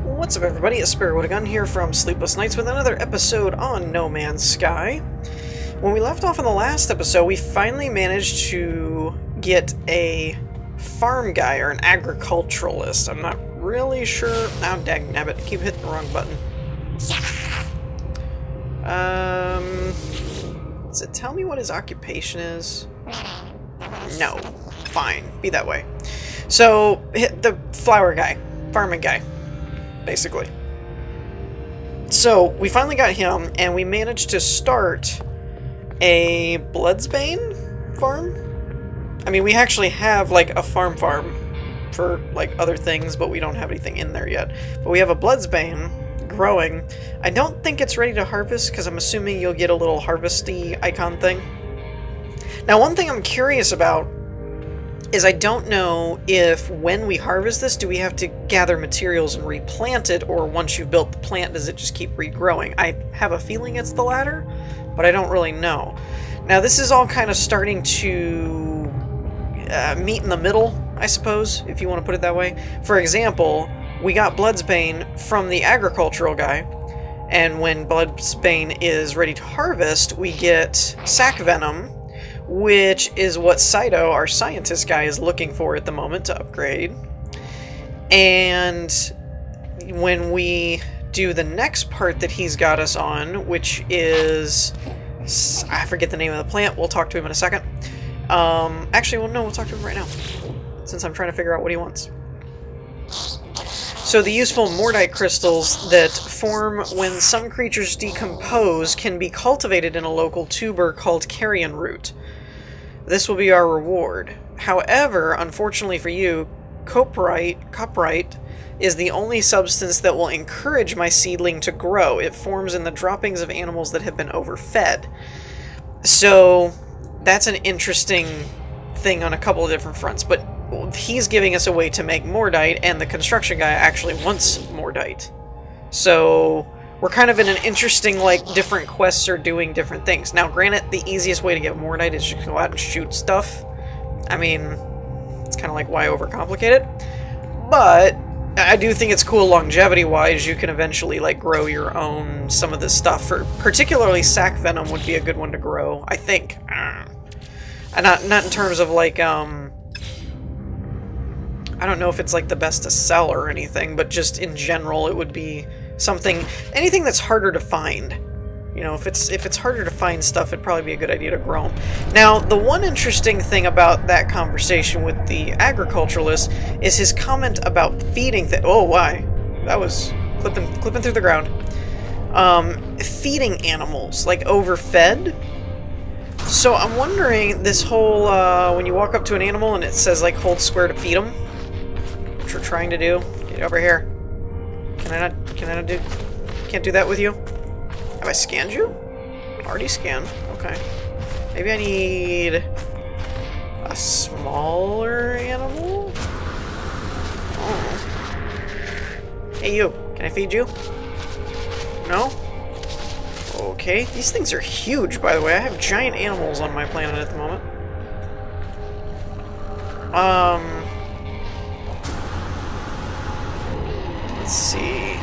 What's up, everybody? It's Rigogen here from Sleepless with another episode on No Man's Sky. When we left off in the last episode, we finally managed to get a farm guy, or an agriculturalist. I'm not really sure. Oh, dagnabbit. I keep hitting the wrong button. Does it tell me what his occupation is? No. Fine. Be that way. So, hit the flower guy. Farming guy. Basically. So, we finally got him, and we managed to start a Bloodsbane farm? I mean, we actually have, like, a farm for, like, other things, but we don't have anything in there yet. But we have a Bloodsbane growing. I don't think it's ready to harvest, because I'm assuming you'll get a little harvesty icon thing. Now, one thing I'm curious about is I don't know if when we harvest this, do we have to gather materials and replant it, or once you've built the plant, does it just keep regrowing? I have a feeling it's the latter, but I don't really know. Now, this is all kind of starting to meet in the middle, I suppose, if you want to put it that way. For example, we got Bloodsbane from the agricultural guy, and when Bloodsbane is ready to harvest, we get sac venom, which is what Saito, our scientist guy, is looking for at the moment to upgrade. And when we do the next part that he's got us on, which is... I forget the name of the plant. We'll talk to him in a second. Actually, well, no, we'll talk to him right now, since I'm trying to figure out what he wants. So the useful Mordite crystals that form when some creatures decompose can be cultivated in a local tuber called carrion root. This will be our reward. However, unfortunately for you, coprite is the only substance that will encourage my seedling to grow. It forms in the droppings of animals that have been overfed. So that's an interesting thing on a couple of different fronts, but he's giving us a way to make Mordite, and the construction guy actually wants Mordite. So we're kind of in an interesting, like, different quests are doing different things. Now, granted, the easiest way to get Mordite is just go out and shoot stuff. I mean, it's kind of like, why overcomplicate it? But I do think it's cool longevity-wise. You can eventually, like, grow your own some of this stuff. For particularly sac venom would be a good one to grow, I think. And not in terms of, like, I don't know if it's, like, the best to sell or anything, but just in general, it would be something, anything that's harder to find. You know, if it's harder to find stuff, it'd probably be a good idea to grow them. Now, the one interesting thing about that conversation with the agriculturalist is his comment about feeding oh, why? That was clipping through the ground. Feeding animals, like overfed. So I'm wondering, this whole, when you walk up to an animal and it says, like, hold square to feed them, which we're trying to do. Get over here. Can't do that with you? Have I scanned you? Already scanned. Okay. Maybe I need a smaller animal? Oh. Hey, you. Can I feed you? No? Okay. These things are huge, by the way. I have giant animals on my planet at the moment. Let's see.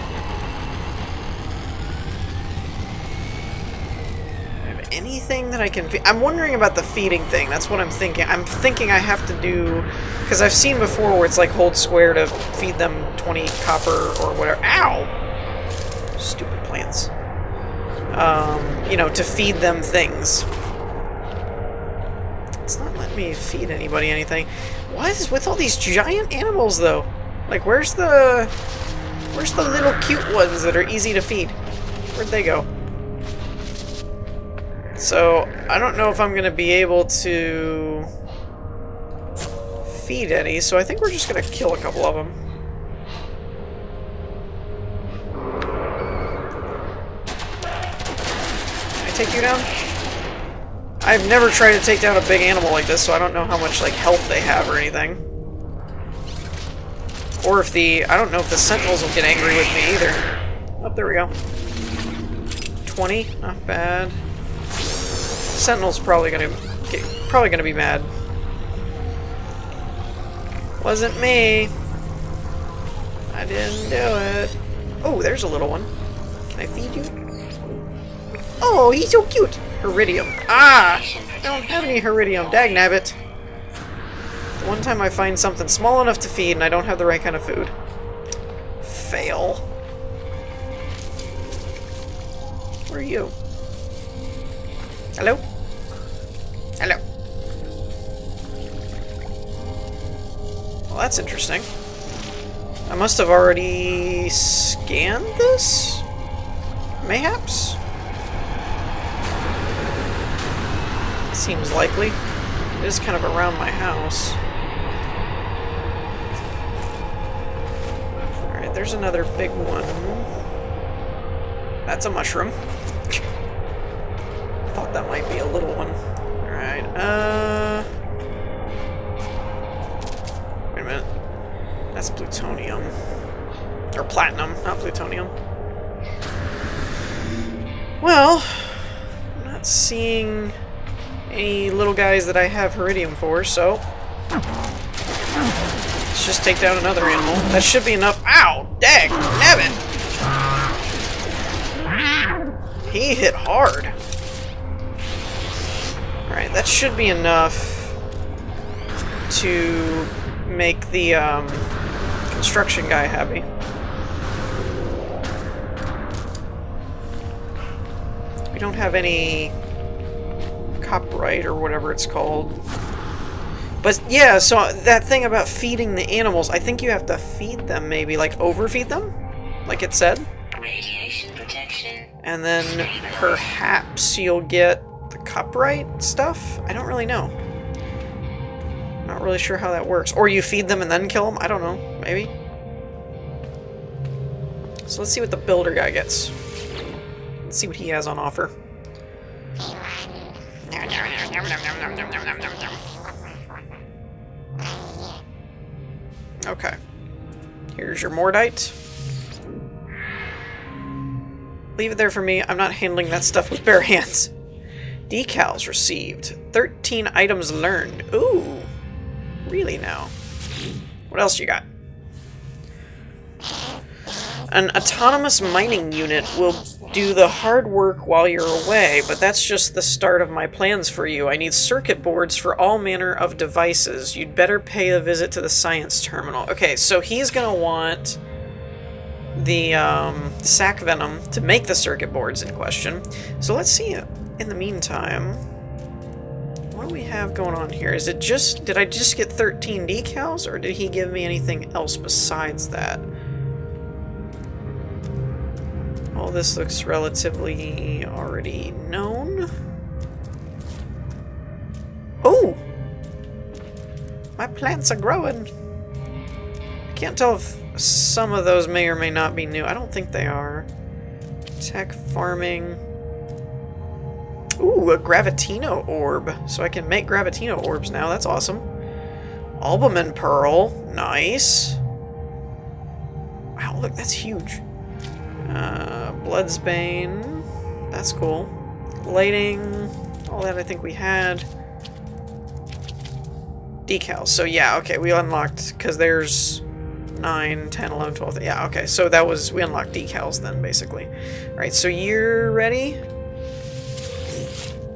Anything that I can feed? I'm wondering about the feeding thing. That's what I'm thinking. I'm thinking I have to do, because I've seen before where it's like hold square to feed them 20 copper or whatever. Ow! Stupid plants. You know, to feed them things. It's not letting me feed anybody anything. What is with all these giant animals, though? Like, where's the little cute ones that are easy to feed? Where'd they go? So, I don't know if I'm going to be able to feed any, so I think we're just going to kill a couple of them. Can I take you down? I've never tried to take down a big animal like this, so I don't know how much, like, health they have or anything. Or if I don't know if the sentinels will get angry with me either. Oh, there we go. 20, not bad. Sentinel's probably gonna be mad. Wasn't me. I didn't do it. Oh, there's a little one. Can I feed you? Oh, he's so cute! Iridium. Ah! I don't have any Iridium. Dagnabbit. The one time I find something small enough to feed and I don't have the right kind of food. Fail. Where are you? Hello? Hello. Well, that's interesting. I must have already scanned this? Mayhaps? Seems likely. It is kind of around my house. Alright, there's another big one. That's a mushroom. Thought that might be a little one. Alright, wait a minute. That's plutonium. Or platinum, not plutonium. Well, I'm not seeing any little guys that I have Iridium for, so let's just take down another animal. That should be enough. Ow! Dag! Nabbit! He hit hard. Alright, that should be enough to make the construction guy happy. We don't have any copyright or whatever it's called. But yeah, so that thing about feeding the animals, I think you have to feed them maybe, like overfeed them, like it said. Radiation protection. And then perhaps you'll get the copyright stuff? I don't really know. Not really sure how that works. Or you feed them and then kill them? I don't know. Maybe. So let's see what the builder guy gets. Let's see what he has on offer. Okay. Here's your Mordite. Leave it there for me. I'm not handling that stuff with bare hands. Decals received. 13 items learned. Ooh. Really now? What else you got? An autonomous mining unit will do the hard work while you're away, but that's just the start of my plans for you. I need circuit boards for all manner of devices. You'd better pay a visit to the science terminal. Okay, so he's gonna want the sac venom to make the circuit boards in question. So let's see it. In the meantime, what do we have going on here? Is it just, did I just get 13 decals, or did he give me anything else besides that? All this looks relatively already known. Oh! My plants are growing. I can't tell if some of those may or may not be new. I don't think they are. Tech farming. Ooh, a Gravitino orb. So I can make Gravitino orbs now. That's awesome. Albumin pearl. Nice. Wow, look, that's huge. Bloodsbane. That's cool. Lighting. All that I think we had. Decals. So yeah, okay, we unlocked, because there's 9, 10, 11, 12. Yeah, okay, so that was, we unlocked decals then, basically. Alright, so you're ready?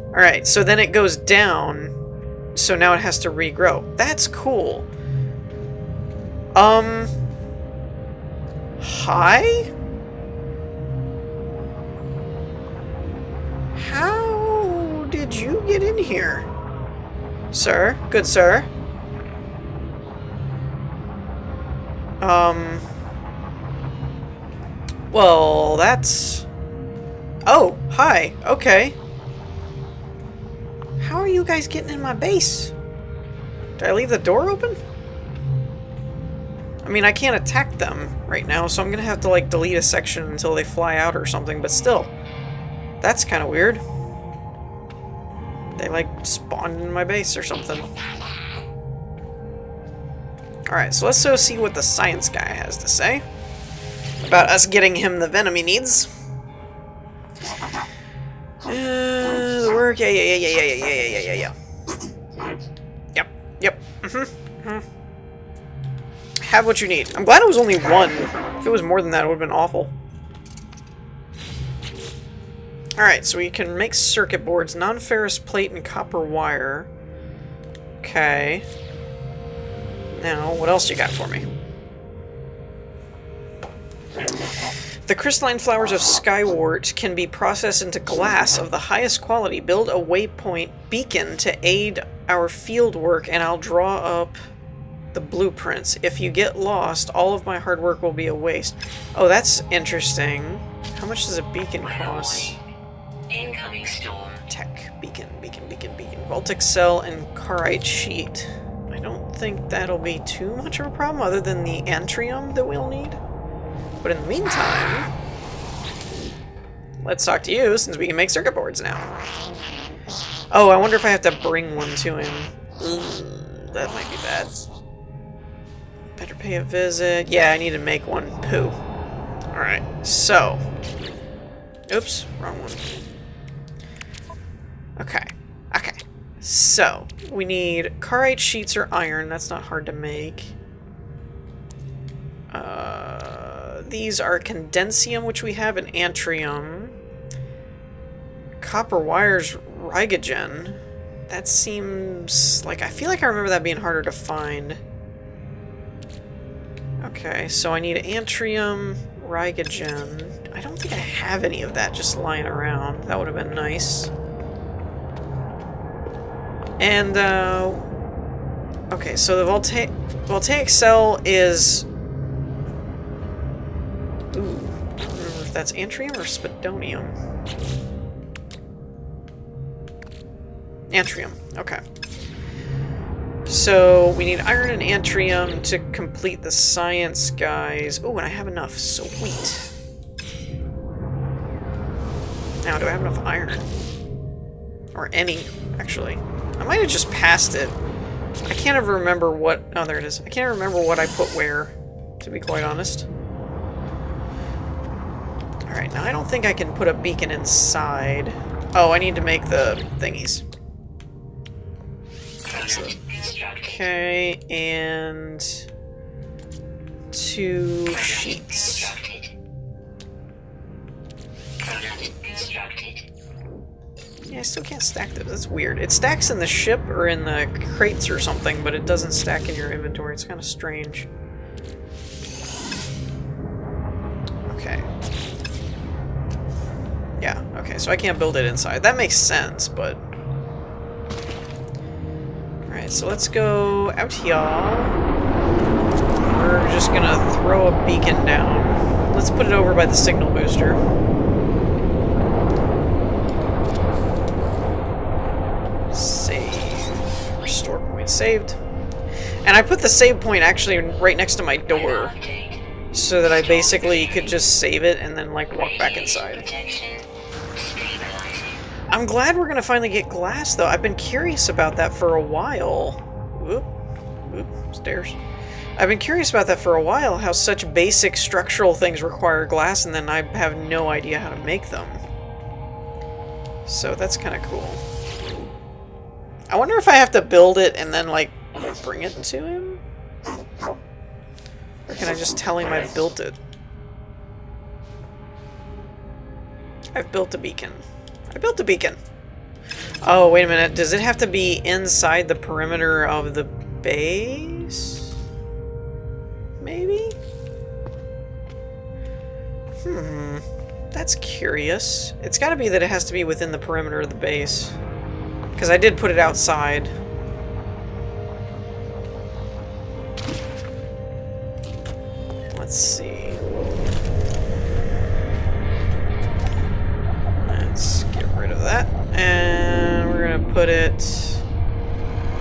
Alright, so then it goes down, so now it has to regrow. That's cool. Hi? How did you get in here? Sir? Good sir? Well, that's... Oh, hi. Okay. How are you guys getting in my base? Did I leave the door open? I mean, I can't attack them right now, so I'm gonna have to, like, delete a section until they fly out or something, but still. That's kind of weird. They, like, spawned in my base or something. Alright, so let's go see what the science guy has to say about us getting him the venom he needs. The work, yeah. Yep. Have what you need. I'm glad it was only one. If it was more than that, it would have been awful. Alright, so we can make circuit boards, non-ferrous plate and copper wire. Okay. Now, what else you got for me? The crystalline flowers of skywort can be processed into glass of the highest quality. Build a waypoint beacon to aid our field work, and I'll draw up the blueprints. If you get lost, all of my hard work will be a waste. Oh, that's interesting. How much does a beacon cost? Incoming storm. Tech. Beacon. Voltic cell and carite sheet. I don't think that'll be too much of a problem other than the antrium that we'll need. But in the meantime, let's talk to you since we can make circuit boards now. Oh, I wonder if I have to bring one to him. That might be bad. Better pay a visit. Yeah, I need to make one. Poo. Alright, so. Oops, wrong one. Okay. So, we need carite sheets or iron. That's not hard to make. These are condensium, which we have, and antrium. Copper wires, Rigogen. That seems like... I feel like I remember that being harder to find. Okay, so I need antrium, Rigogen. I don't think I have any of that just lying around. That would have been nice. And, okay, so the voltaic cell is... Ooh, I don't remember if that's antrium or spodonium. Antrium, okay. So, we need iron and antrium to complete the science guys. Oh, and I have enough, sweet. Now, do I have enough iron? Or any, actually. I might have just passed it. I can't ever remember what... Oh, there it is. I can't remember what I put where, to be quite honest. Alright, now I don't think I can put a beacon inside. Oh, I need to make the thingies. Okay, and... 2 sheets. Yeah, I still can't stack those. That's weird. It stacks in the ship or in the crates or something, but it doesn't stack in your inventory. It's kind of strange. Okay. Yeah, okay, so I can't build it inside. That makes sense, but... Alright, so let's go out here. We're just gonna throw a beacon down. Let's put it over by the signal booster. Save. Restore point saved. And I put the save point actually right next to my door, so that I basically could just save it and then, like, walk back inside. I'm glad we're gonna finally get glass, though. I've been curious about that for a while. Whoop, stairs. I've been curious about that for a while, how such basic structural things require glass, and then I have no idea how to make them. So that's kind of cool. I wonder if I have to build it and then, like, bring it to him? Or can I just tell him I built it? I've built a beacon. I built a beacon. Oh, wait a minute. Does it have to be inside the perimeter of the base? Maybe? That's curious. It's gotta be that it has to be within the perimeter of the base. Because I did put it outside. Let's see. Let's get rid of that. And we're gonna put it...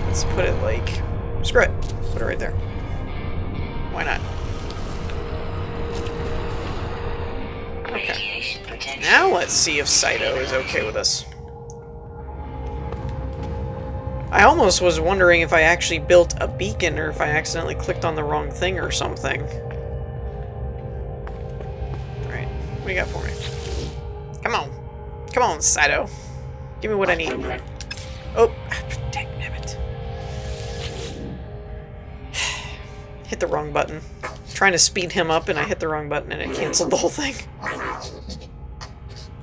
Let's put it like... Screw it. Put it right there. Why not? Okay. Now let's see if Saito is okay with us. I almost was wondering if I actually built a beacon or if I accidentally clicked on the wrong thing or something. Alright, what do you got for me? Come on. Come on, Saito. Give me what I need. Oh, dang it. Hit the wrong button. Trying to speed him up and I hit the wrong button and it canceled the whole thing.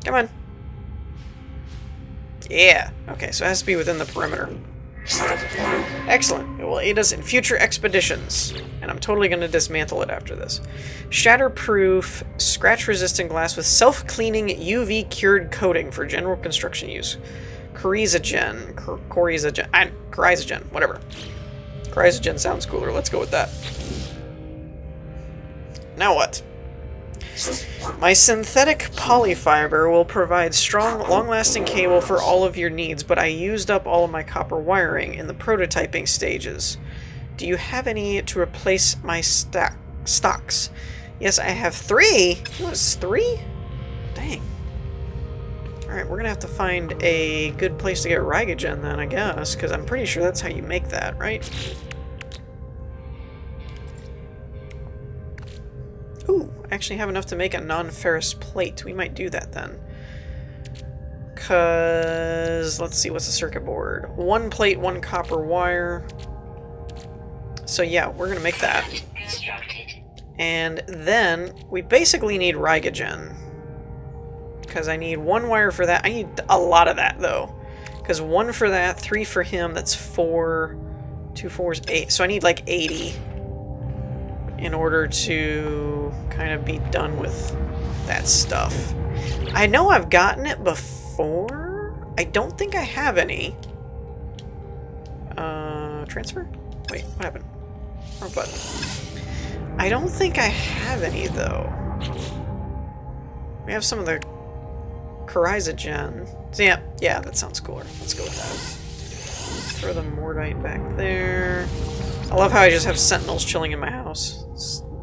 Come on. Yeah. Okay, so it has to be within the perimeter. Excellent. It will aid us in future expeditions. And I'm totally going to dismantle it after this. Shatterproof, scratch-resistant glass with self-cleaning UV-cured coating for general construction use. Corizogen. Corizogen. Whatever. Corizogen sounds cooler. Let's go with that. Now what? My synthetic polyfiber will provide strong, long-lasting cable for all of your needs, but I used up all of my copper wiring in the prototyping stages. Do you have any to replace my stocks? Yes, I have 3! What was 3? Dang. Alright, we're gonna have to find a good place to get Rigogen then, I guess, because I'm pretty sure that's how you make that, right? Ooh, I actually have enough to make a non-ferrous plate. We might do that then. Because, let's see, what's the circuit board? 1 plate, 1 copper wire. So yeah, we're going to make that. And then, we basically need Rigogen. Because I need 1 wire for that. I need a lot of that, though. Because 1 for that, 3 for him, that's 4. 2 4s, 8. So I need like 80. In order to kind of be done with that stuff. I know I've gotten it before. I don't think I have any. Transfer? Wait, what happened? Wrong button. I don't think I have any, though. We have some of the Corizogen. So yeah, that sounds cooler. Let's go with that. Throw the Mordite back there. I love how I just have sentinels chilling in my house.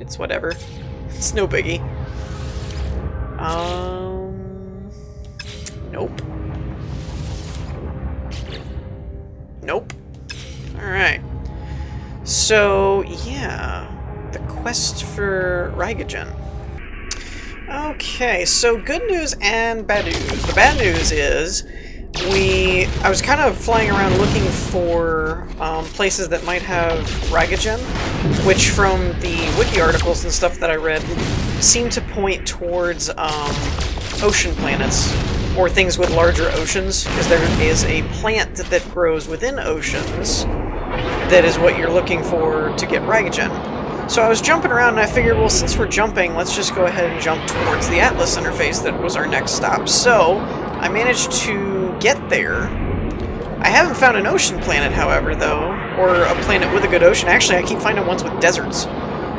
It's whatever. It's no biggie. Nope. Nope. Alright. So, yeah. The quest for Rigogen. Okay, so good news and bad news. The bad news is I was kind of flying around looking for places that might have Rigogen, which from the wiki articles and stuff that I read seem to point towards ocean planets, or things with larger oceans, because there is a plant that grows within oceans that is what you're looking for to get Rigogen. So I was jumping around and I figured, well, since we're jumping, let's just go ahead and jump towards the Atlas interface that was our next stop. So I managed to get there. I haven't found an ocean planet, however, though, or a planet with a good ocean. Actually, I keep finding ones with deserts.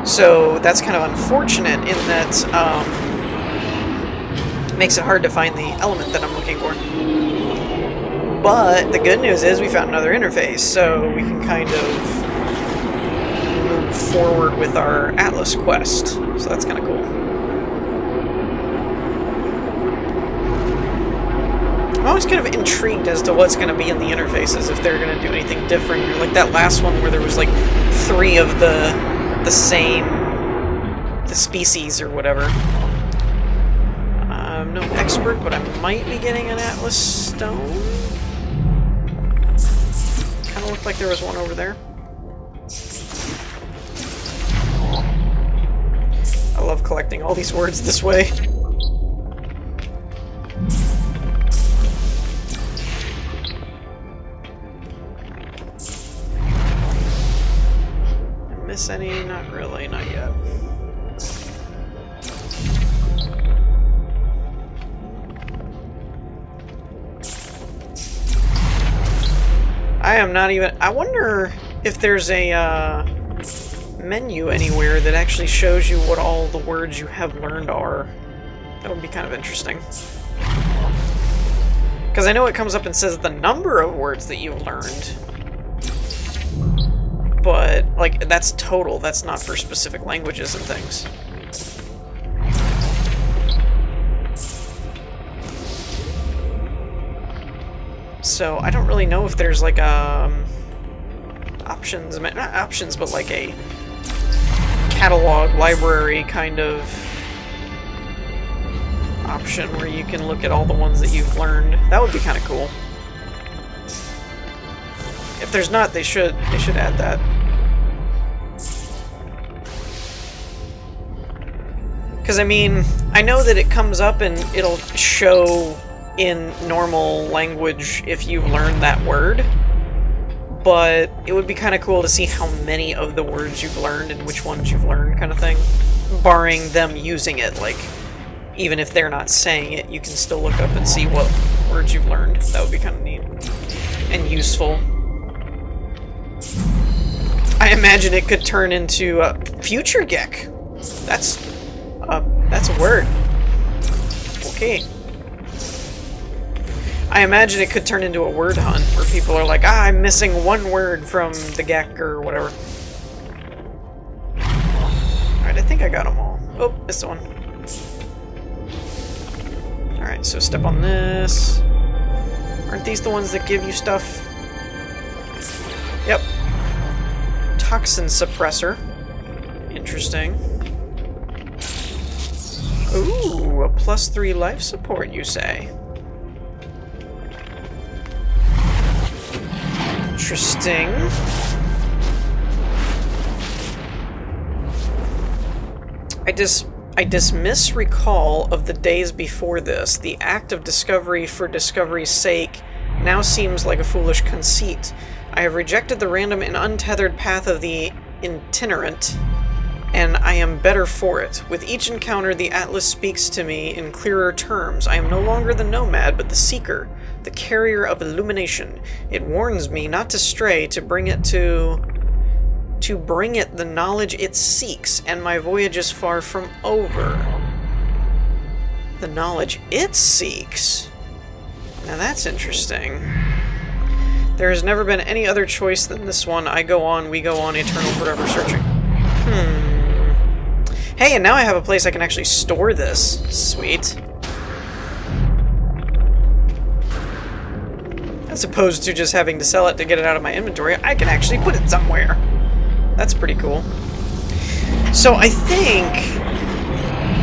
So that's kind of unfortunate in that it makes it hard to find the element that I'm looking for. But the good news is we found another interface, so we can kind of move forward with our Atlas quest. So that's kind of cool. I'm always kind of intrigued as to what's going to be in the interfaces, if they're going to do anything different. Like that last one where there was like 3 of the species or whatever. I'm no expert, but I might be getting an Atlas stone. Kind of looked like there was one over there. I love collecting all these words this way. Miss any? Not really, not yet. I am not even... I wonder if there's a menu anywhere that actually shows you what all the words you have learned are. That would be kind of interesting. Because I know it comes up and says the number of words that you've learned. But, like, that's total. That's not for specific languages and things. So, I don't really know if there's, like, options, not options, but like a catalog, library kind of option where you can look at all the ones that you've learned. That would be kind of cool. If there's not, they should add that. Because, I mean, I know that it comes up and it'll show in normal language if you've learned that word, but it would be kind of cool to see how many of the words you've learned and which ones you've learned, kind of thing. Barring them using it, like, even if they're not saying it, you can still look up and see what words you've learned. That would be kind of neat. And useful. I imagine it could turn into future Gek. That's a word. Okay. I imagine it could turn into a word hunt where people are like, I'm missing one word from the Gek or whatever. Alright, I think I got them all. Oh, missed one. Alright, so step on this. Aren't these the ones that give you stuff? Yep. Toxin suppressor. Interesting. Ooh, a +3 life support, you say? Interesting. I dismiss recall of the days before this. The act of discovery for discovery's sake now seems like a foolish conceit. I have rejected the random and untethered path of the itinerant, and I am better for it. With each encounter, the Atlas speaks to me in clearer terms. I am no longer the nomad, but the seeker, the carrier of illumination. It warns me not to stray, to bring it the knowledge it seeks, and my voyage is far from over. The knowledge it seeks? Now that's interesting. There has never been any other choice than this one. I go on, we go on, eternal forever searching. Hey, and now I have a place I can actually store this. Sweet. As opposed to just having to sell it to get it out of my inventory, I can actually put it somewhere. That's pretty cool. So I think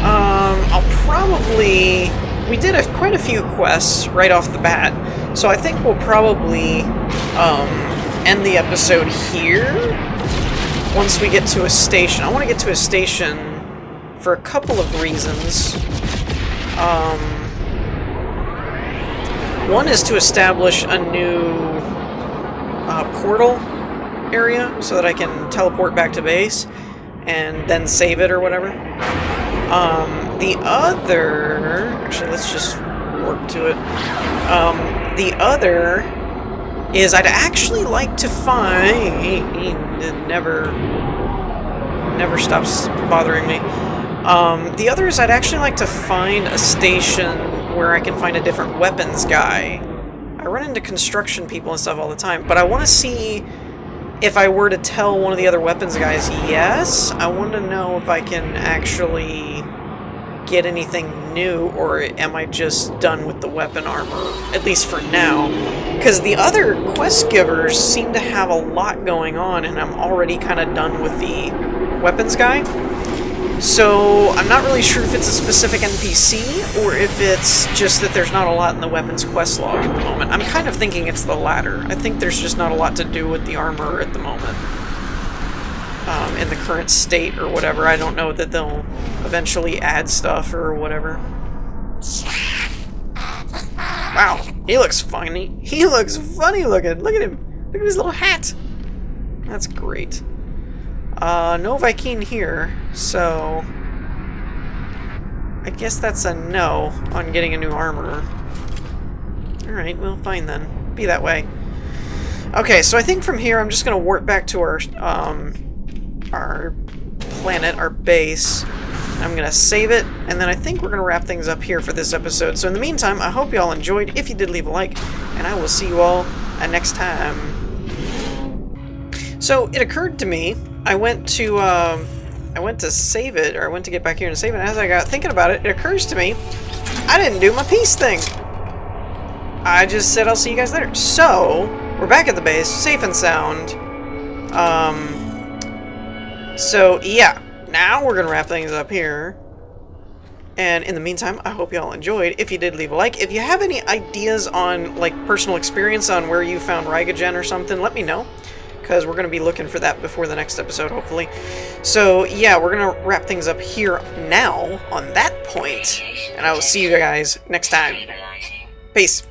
I'll probably... We did quite a few quests right off the bat, so I think we'll probably end the episode here once we get to a station. I want to get to a station for a couple of reasons. One is to establish a new portal area so that I can teleport back to base and then save it or whatever. The other... Actually, let's just work to it. The other is I'd actually like to find... It never stops bothering me. The other is I'd actually like to find a station where I can find a different weapons guy. I run into construction people and stuff all the time, but I want to see if I were to tell one of the other weapons guys yes. I want to know if I can actually get anything new, or am I just done with the weapon armor, at least for now. Because the other quest givers seem to have a lot going on, and I'm already kind of done with the weapons guy. So I'm not really sure if it's a specific NPC, or if it's just that there's not a lot in the weapons quest log at the moment. I'm kind of thinking it's the latter. I think there's just not a lot to do with the armor at the moment. In the current state or whatever. I don't know that they'll eventually add stuff or whatever. Wow, he looks funny. He looks funny looking. Look at him. Look at his little hat. That's great. No Viking here, so I guess that's a no on getting a new armor. Alright, well, fine then. Be that way. Okay, so I think from here I'm just gonna warp back to our planet, our base. I'm gonna save it, and then I think we're gonna wrap things up here for this episode. So in the meantime, I hope you all enjoyed. If you did, leave a like, and I will see you all next time. So it occurred to me, I went to save it, or I went to get back here and save it, and as I got thinking about it, it occurs to me, I didn't do my peace thing. I just said I'll see you guys later. So, we're back at the base, safe and sound. So, yeah. Now we're going to wrap things up here. And in the meantime, I hope you all enjoyed. If you did, leave a like. If you have any ideas on, like, personal experience on where you found Rigogen or something, let me know. because we're going to be looking for that before the next episode, hopefully. So, yeah, we're going to wrap things up here now on that point, and I will see you guys next time. Stabilizing. Peace.